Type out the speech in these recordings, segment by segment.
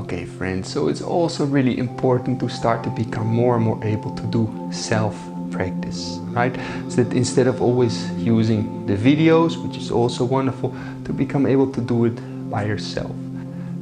Okay friends, so it's also really important to start to become more and more able to do self-practice, right? So that instead of always using the videos, which is also wonderful, to become able to do it by yourself.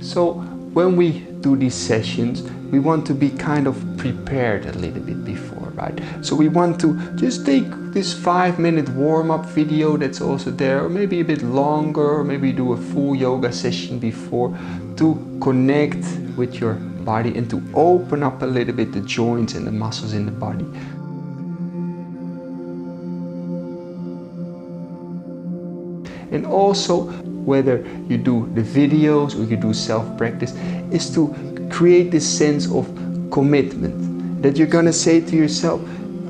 So when we do these sessions, we want to be kind of prepared a little bit before, right? So we want to just take this 5-minute warm-up video that's also there, or maybe a bit longer, or maybe do a full yoga session before, to connect with your body and to open up a little bit the joints and the muscles in the body. And also, whether you do the videos or you do self-practice, is to create this sense of commitment. That you're gonna say to yourself,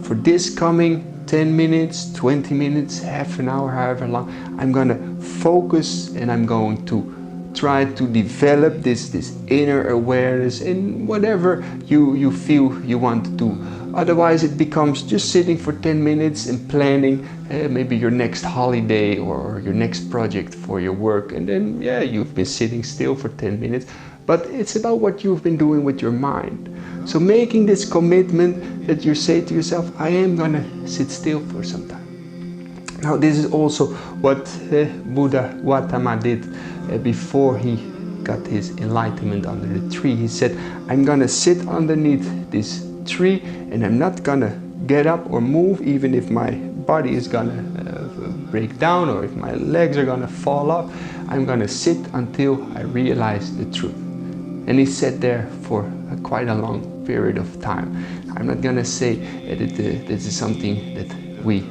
for this coming 10 minutes, 20 minutes, half an hour, however long, I'm gonna focus and I'm going to try to develop this inner awareness in whatever you feel you want to do. Otherwise it becomes just sitting for 10 minutes and planning maybe your next holiday or your next project for your work, and then yeah, you've been sitting still for 10 minutes, but it's about what you've been doing with your mind. So making this commitment that you say to yourself, I am gonna sit still for some time. Now this is also what Buddha Gautama did before he got his enlightenment under the tree. He said, I'm gonna sit underneath this tree and I'm not gonna get up or move even if my body is gonna break down or if my legs are gonna fall off. I'm gonna sit until I realize the truth. And he sat there for quite a long period of time. I'm not gonna say that this is something that we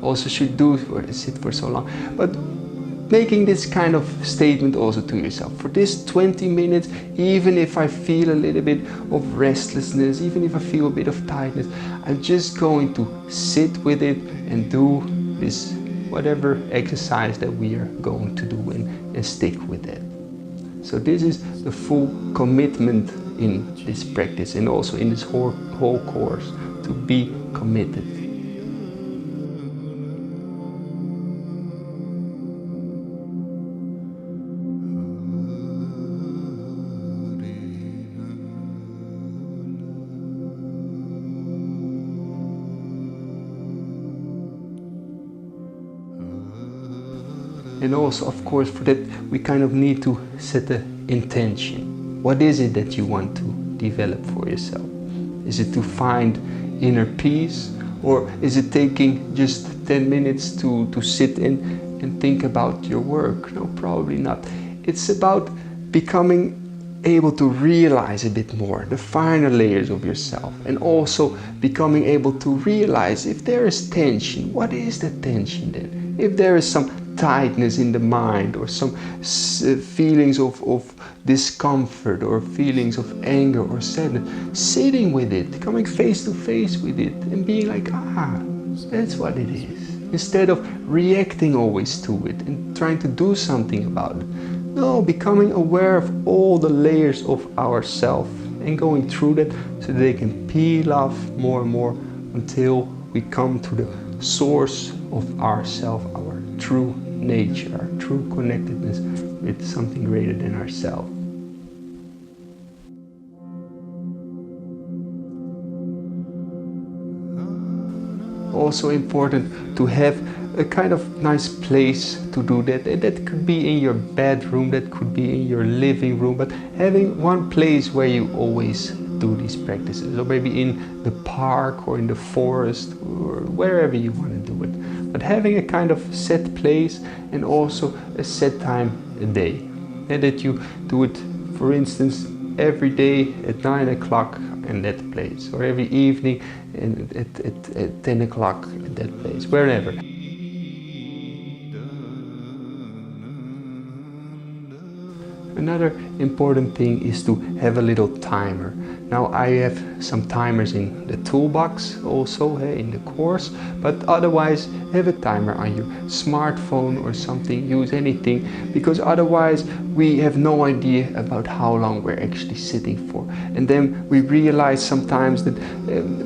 also should do or sit for so long, but making this kind of statement also to yourself. For this 20 minutes, even if I feel a little bit of restlessness, even if I feel a bit of tiredness, I'm just going to sit with it and do this whatever exercise that we are going to do and stick with it. So this is the full commitment in this practice and also in this whole course, to be committed. And also, of course, for that we kind of need to set an intention. What is it that you want to develop for yourself? Is it to find inner peace, or is it taking just 10 minutes to sit in and think about your work? No, probably not. It's about becoming able to realize a bit more the finer layers of yourself, and also becoming able to realize if there is tension, what is the tension then? If there is some tightness in the mind or some feelings of discomfort or feelings of anger or sadness, sitting with it, coming face to face with it and being like, that's what it is, instead of reacting always to it and trying to do something about it. No, becoming aware of all the layers of ourself and going through that so that they can peel off more and more until we come to the source of ourself, our true nature, our true connectedness with something greater than ourselves. Also important to have a kind of nice place to do that, and that could be in your bedroom, that could be in your living room, but having one place where you always do these practices, or maybe in the park or in the forest or wherever you want to do it, but having a kind of set place and also a set time a day, and that you do it, for instance, every day at 9 o'clock in that place, or every evening at 10 o'clock at that place, wherever. Another important thing is to have a little timer. Now I have some timers in the toolbox also in the course, but otherwise have a timer on your smartphone or something, use anything, because otherwise we have no idea about how long we're actually sitting for. And then we realize sometimes that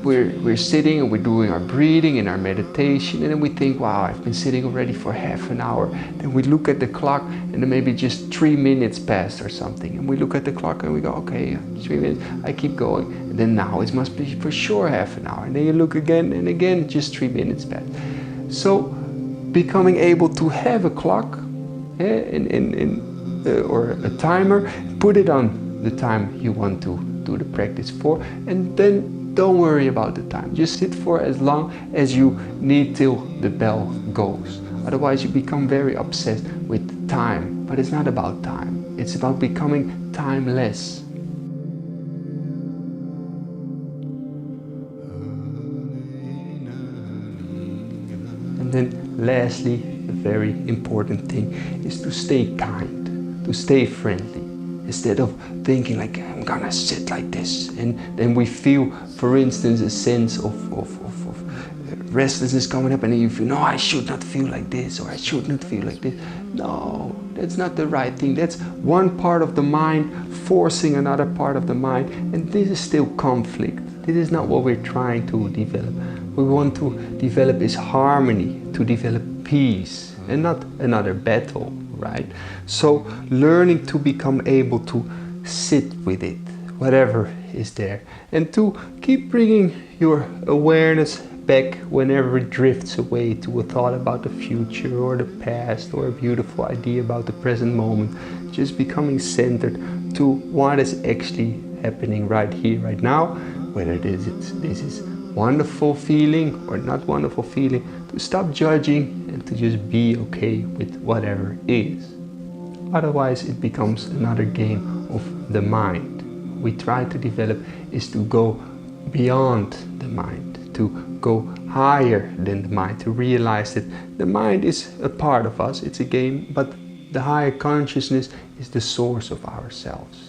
we're sitting and we're doing our breathing and our meditation, and then we think, wow, I've been sitting already for half an hour. Then we look at the clock and then maybe just 3 minutes passed or something. And we look at the clock and we go, okay, 3 minutes, I keep going. And then now it must be for sure half an hour. And then you look again and again, just 3 minutes passed. So becoming able to have a clock or a timer, put it on the time you want to do the practice for, and then don't worry about the time. Just sit for as long as you need till the bell goes. Otherwise you become very obsessed with time, but it's not about time. It's about becoming timeless. And then lastly, a very important thing is to stay kind, to stay friendly. Instead of thinking like, I'm gonna sit like this, and then we feel, for instance, a sense of restlessness coming up, and then you feel, no, I should not feel like this, or I should not feel like this. No, that's not the right thing. That's one part of the mind forcing another part of the mind, and this is still conflict. This is not what we're trying to develop. What we want to develop is harmony, to develop peace, and not another battle, right? So learning to become able to sit with it, whatever is there, and to keep bringing your awareness back whenever it drifts away to a thought about the future or the past or a beautiful idea about the present moment. Just becoming centered to what is actually happening right here, right now, whether this is wonderful feeling or not wonderful feeling, to stop judging and to just be okay with whatever is. Otherwise it becomes another game of the mind. What we try to develop is to go beyond the mind, to go higher than the mind, to realize that the mind is a part of us, it's a game, but the higher consciousness is the source of ourselves.